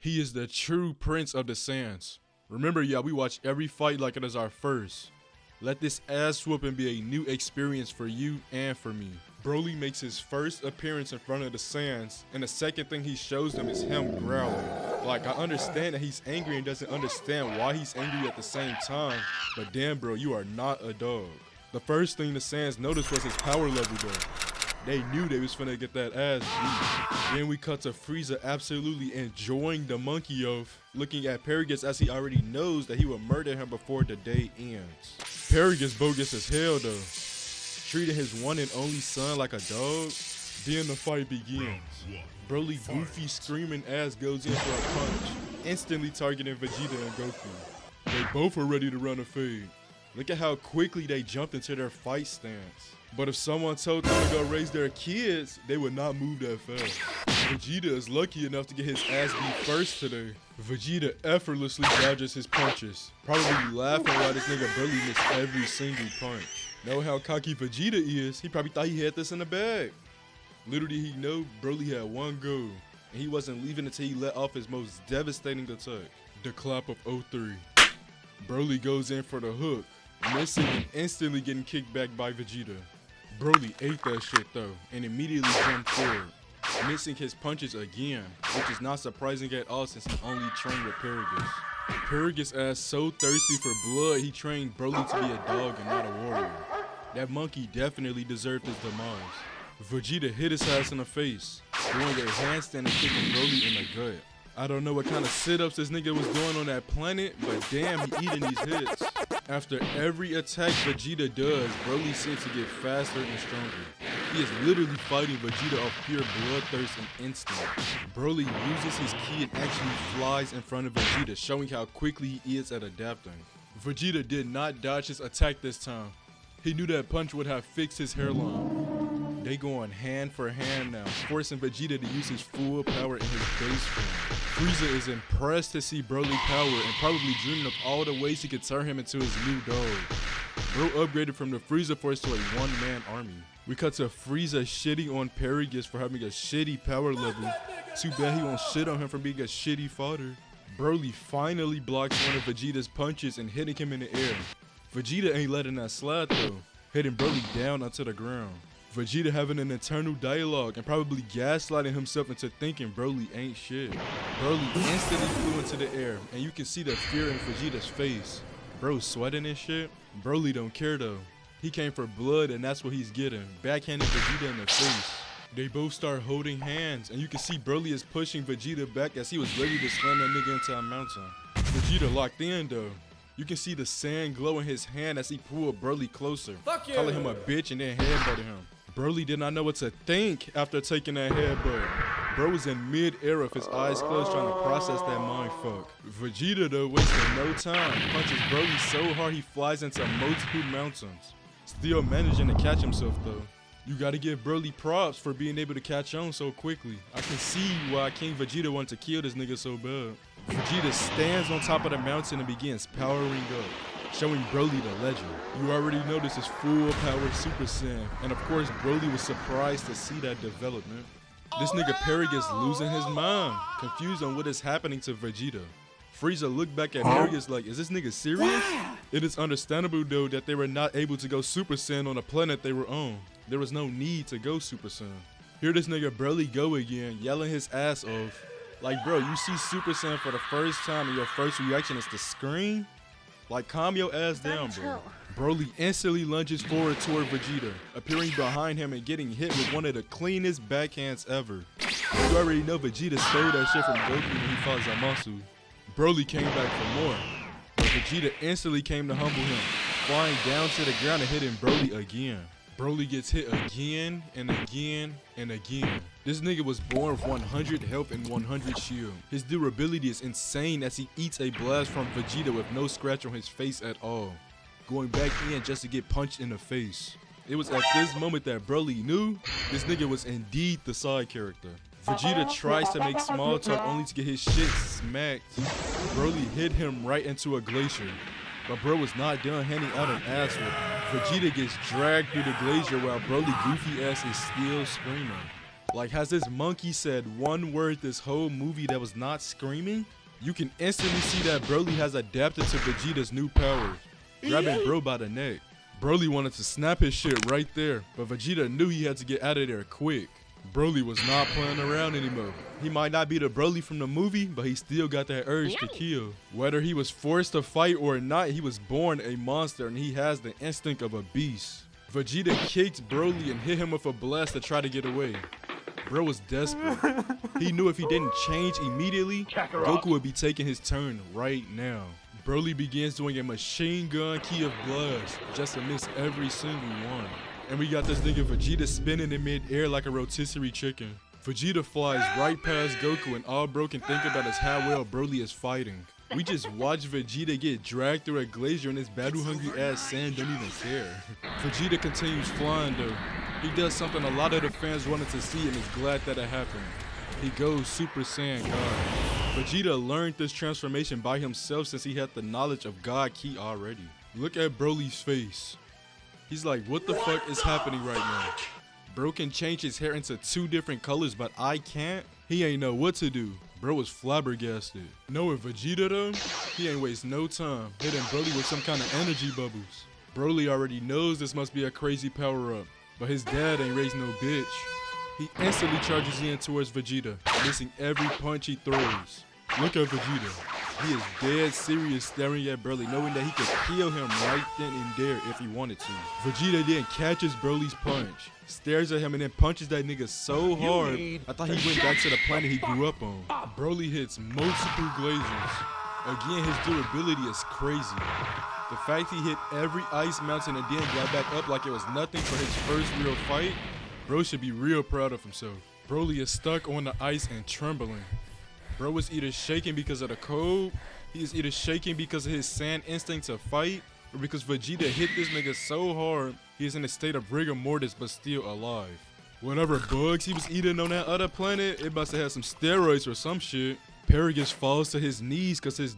He is the true prince of the Saiyans. Remember, y'all, we watch every fight like it is our first. Let this ass whooping be a new experience for you and for me. Broly makes his first appearance in front of the Saiyans, and the second thing he shows them is him growling. Like, I understand that he's angry and doesn't understand why he's angry at the same time, but damn bro, you are not a dog. The first thing the Saiyans noticed was his power level though. They knew they was finna get that ass beat. Then we cut to Frieza absolutely enjoying the monkey oath, looking at Paragus as he already knows that he will murder him before the day ends. Paragus bogus as hell though, treating his one and only son like a dog. Then the fight begins. Broly goofy screaming ass goes in for a punch, instantly targeting Vegeta and Goku. They both are ready to run a fade. Look at how quickly they jumped into their fight stance. But if someone told them to go raise their kids, they would not move that fast. Vegeta is lucky enough to get his ass beat first today. Vegeta effortlessly dodges his punches, probably laughing while this nigga Broly missed every single punch. Know how cocky Vegeta is, he probably thought he had this in the bag. Little did he know, Broly had one goal, and he wasn't leaving until he let off his most devastating attack, the clap of 03. Broly goes in for the hook, missing and instantly getting kicked back by Vegeta. Broly ate that shit though, and immediately jumped forward, missing his punches again, which is not surprising at all since he only trained with Paragus. Paragus ass so thirsty for blood, he trained Broly to be a dog and not a warrior. That monkey definitely deserved his demise. Vegeta hit his ass in the face, doing a handstand and kicking Broly in the gut. I don't know what kind of sit-ups this nigga was doing on that planet, but damn, he eating these hits. After every attack Vegeta does, Broly seems to get faster and stronger. He is literally fighting Vegeta off pure bloodthirst and instinct. Broly uses his ki and actually flies in front of Vegeta, showing how quickly he is at adapting. Vegeta did not dodge his attack this time. He knew that punch would have fixed his hairline. They going hand for hand now, forcing Vegeta to use his full power in his base form. Frieza is impressed to see Broly power and probably dreaming of all the ways he could turn him into his new dog. Bro upgraded from the Frieza Force to a one-man army. We cut to Frieza shitting on Paragus for having a shitty power level. Too bad he won't shit on him for being a shitty father. Broly finally blocks one of Vegeta's punches and hitting him in the air. Vegeta ain't letting that slide though, hitting Broly down onto the ground. Vegeta having an internal dialogue and probably gaslighting himself into thinking Broly ain't shit. Broly instantly flew into the air, and you can see the fear in Vegeta's face. Bro sweating and shit. Broly don't care though. He came for blood and that's what he's getting, backhanding Vegeta in the face. They both start holding hands, and you can see Broly is pushing Vegeta back as he was ready to slam that nigga into a mountain. Vegeta locked in though. You can see the sand glow in his hand as he pulled Broly closer, calling him a bitch and then headbutting him. Broly did not know what to think after taking that headbutt. Bro was in mid-air with his eyes closed trying to process that mindfuck. Vegeta though, wasting no time, punches Broly so hard he flies into multiple mountains. Still managing to catch himself though. You gotta give Broly props for being able to catch on so quickly. I can see why King Vegeta wanted to kill this nigga so bad. Vegeta stands on top of the mountain and begins powering up, showing Broly the legend. You already know this is full power Super Saiyan, and of course Broly was surprised to see that development. This nigga Paragus losing his mind, confused on what is happening to Vegeta. Frieza looked back at Paragus like, is this nigga serious? It is understandable though that they were not able to go Super Saiyan on the planet they were on. There was no need to go Super Saiyan. Here this nigga Broly go again, yelling his ass off. Like bro, you see Super Saiyan for the first time and your first reaction is to scream? Like calm your ass down bro. Broly instantly lunges forward toward Vegeta, appearing behind him and getting hit with one of the cleanest backhands ever. You already know Vegeta stole that shit from Goku when he fought Zamasu. Broly came back for more, but Vegeta instantly came to humble him, flying down to the ground and hitting Broly again. Broly gets hit again and again and again. This nigga was born with 100 health and 100 shield. His durability is insane as he eats a blast from Vegeta with no scratch on his face at all, going back in just to get punched in the face. It was at this moment that Broly knew this nigga was indeed the side character. Vegeta tries to make small talk only to get his shit smacked. Broly hit him right into a glacier, but bro was not done handing out an ass whip. Vegeta gets dragged through the glacier while Broly goofy ass is still screaming. Like, has this monkey said one word this whole movie that was not screaming? You can instantly see that Broly has adapted to Vegeta's new powers, grabbing bro by the neck. Broly wanted to snap his shit right there, but Vegeta knew he had to get out of there quick. Broly was not playing around anymore. He might not be the Broly from the movie, but he still got that urge to kill. Whether he was forced to fight or not, he was born a monster and he has the instinct of a beast. Vegeta kicked Broly and hit him with a blast to try to get away. Bro was desperate. He knew if he didn't change immediately, Goku would be taking his turn right now. Broly begins doing a machine gun key of blast just to miss every single one. And we got this nigga Vegeta spinning in mid-air like a rotisserie chicken. Vegeta flies right past Goku and all bro can think about is how well Broly is fighting. We just watch Vegeta get dragged through a glacier and his battle-hungry ass Saiyan don't even care. Vegeta continues flying though. He does something a lot of the fans wanted to see and is glad that it happened. He goes Super Saiyan God. Vegeta learned this transformation by himself since he had the knowledge of God Ki already. Look at Broly's face. He's like, what the fuck is happening right now? Bro can change his hair into 2 different colors, but I can't? He ain't know what to do. Bro was flabbergasted. Knowing Vegeta though, he ain't waste no time hitting Broly with some kind of energy bubbles. Broly already knows this must be a crazy power-up, but his dad ain't raised no bitch. He instantly charges in towards Vegeta, missing every punch he throws. Look at Vegeta. He is dead serious staring at Broly, knowing that he could kill him right then and there if he wanted to. Vegeta then catches Broly's punch, stares at him and then punches that nigga so hard, I thought he went back to the planet he grew up on. Broly hits multiple glaciers. Again, his durability is crazy. The fact he hit every ice mountain and then got back up like it was nothing for his first real fight, bro should be real proud of himself. Broly is stuck on the ice and trembling. Bro is either shaking because of the cold, he is either shaking because of his Saiyan instinct to fight, or because Vegeta hit this nigga so hard, he is in a state of rigor mortis but still alive. Whatever bugs he was eating on that other planet, it must have had some steroids or some shit. Paragus falls to his knees cause his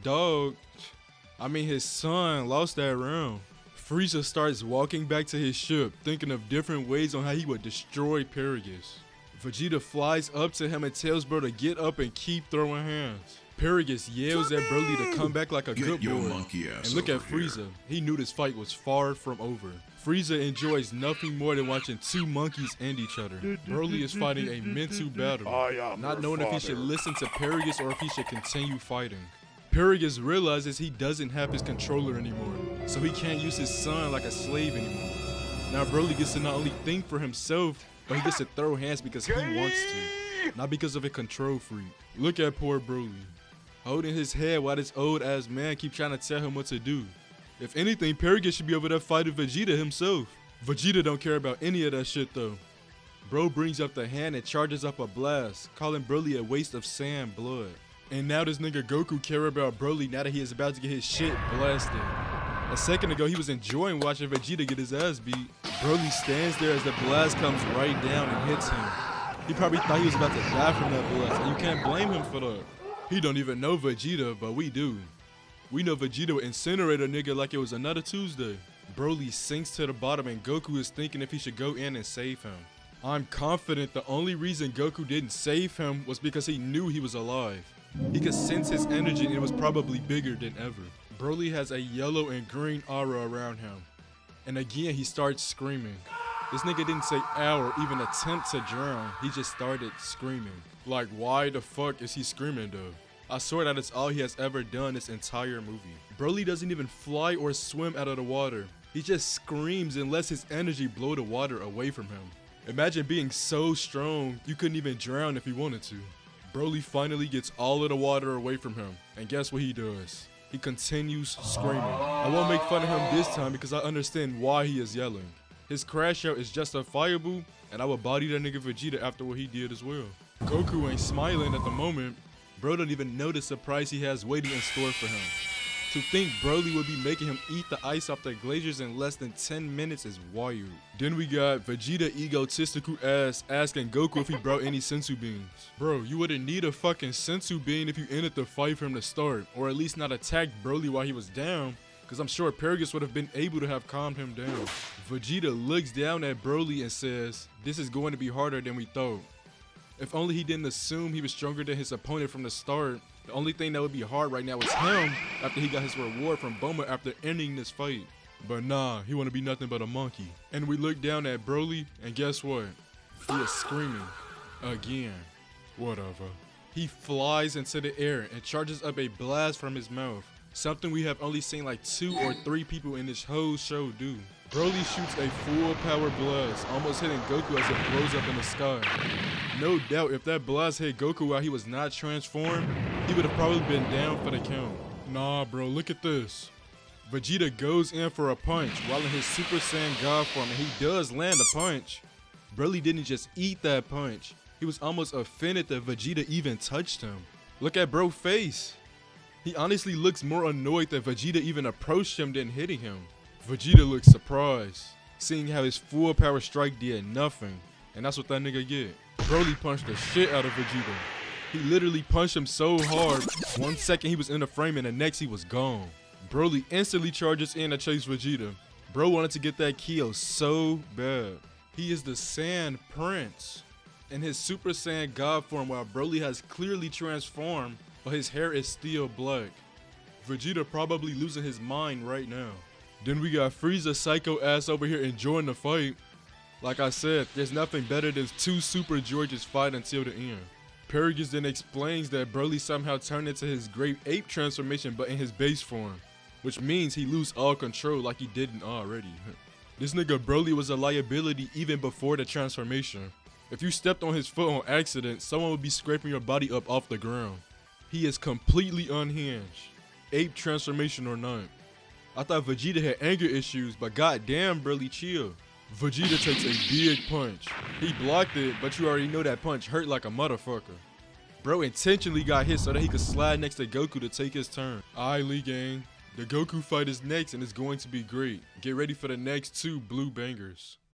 son lost that round. Frieza starts walking back to his ship, thinking of different ways on how he would destroy Paragus. Vegeta flies up to him and tells bro to get up and keep throwing hands. Paragus yells at Broly to come back like a good boy. And look at Frieza. He knew this fight was far from over. Frieza enjoys nothing more than watching 2 monkeys end each other. Broly is fighting a mental battle, not knowing if he should listen to Paragus or if he should continue fighting. Paragus realizes he doesn't have his controller anymore, so he can't use his son like a slave anymore. Now Broly gets to not only think for himself, but he gets to throw hands because he wants to, not because of a control freak. Look at poor Broly, holding his head while this old ass man keep trying to tell him what to do. If anything, Paragus should be over there fighting Vegeta himself. Vegeta don't care about any of that shit though. Bro brings up the hand and charges up a blast, calling Broly a waste of Saiyan blood. And now this nigga Goku care about Broly now that he is about to get his shit blasted. A second ago, he was enjoying watching Vegeta get his ass beat. Broly stands there as the blast comes right down and hits him. He probably thought he was about to die from that blast, and you can't blame him for that. He don't even know Vegeta, but we do. We know Vegeta would incinerate a nigga like it was another Tuesday. Broly sinks to the bottom and Goku is thinking if he should go in and save him. I'm confident the only reason Goku didn't save him was because he knew he was alive. He could sense his energy and it was probably bigger than ever. Broly has a yellow and green aura around him. And again, he starts screaming. This nigga didn't say ow or even attempt to drown. He just started screaming. Like, why the fuck is he screaming though? I swear that it's all he has ever done this entire movie. Broly doesn't even fly or swim out of the water. He just screams and lets his energy blow the water away from him. Imagine being so strong, you couldn't even drown if you wanted to. Broly finally gets all of the water away from him. And guess what he does? He continues screaming. I won't make fun of him this time because I understand why he is yelling. His crash out is justifiable, and I will body that nigga Vegeta after what he did as well. Goku ain't smiling at the moment. Bro don't even know the surprise he has waiting in store for him. To think Broly would be making him eat the ice off the glaciers in less than 10 minutes is wild. Then we got Vegeta egotistical ass asking Goku if he brought any sensu beans. Bro, you wouldn't need a fucking sensu bean if you ended the fight from the start, or at least not attacked Broly while he was down, because I'm sure Paragus would have been able to have calmed him down. Vegeta looks down at Broly and says, "This is going to be harder than we thought." If only he didn't assume he was stronger than his opponent from the start. The only thing that would be hard right now is him after he got his reward from Bulma after ending this fight. But nah, he wanna be nothing but a monkey. And we look down at BROLY, and guess what? He is screaming. Again. Whatever. He flies into the air and charges up a blast from his mouth. Something we have only seen like 2 or 3 people in this whole show do. BROLY shoots a full power blast, almost hitting Goku as it blows up in the sky. No doubt if that blast hit Goku while he was not transformed, he would have probably been down for the count. Nah bro, look at this. Vegeta goes in for a punch while in his Super Saiyan God form, and he does land a punch. BROLY didn't just eat that punch. He was almost offended that Vegeta even touched him. Look at bro's face. He honestly looks more annoyed that Vegeta even approached him than hitting him. Vegeta looks surprised, seeing how his full power strike did nothing. And that's what that nigga get. BROLY punched the shit out of Vegeta. He literally punched him so hard, 1 second he was in the frame and the next he was gone. BROLY instantly charges in to chase Vegeta. Bro wanted to get that kill so bad. He is the Saiyan Prince. In his Super Saiyan God form, while BROLY has clearly transformed, but his hair is still black. Vegeta probably losing his mind right now. Then we got Frieza psycho ass over here enjoying the fight. Like I said, there's nothing better than 2 Super Georges fight until the end. Paragus then explains that BROLY somehow turned into his great ape transformation but in his base form, which means he lose all control like he didn't already. This nigga BROLY was a liability even before the transformation. If you stepped on his foot on accident, someone would be scraping your body up off the ground. He is completely unhinged, ape transformation or not. I thought Vegeta had anger issues, but goddamn BROLY chill. Vegeta takes a big punch. He blocked it, but you already know that punch hurt like a motherfucker. Bro intentionally got hit so that he could slide next to Goku to take his turn. Ight Lee gang, the Goku fight is next and it's going to be great. Get ready for the next 2 blue bangers.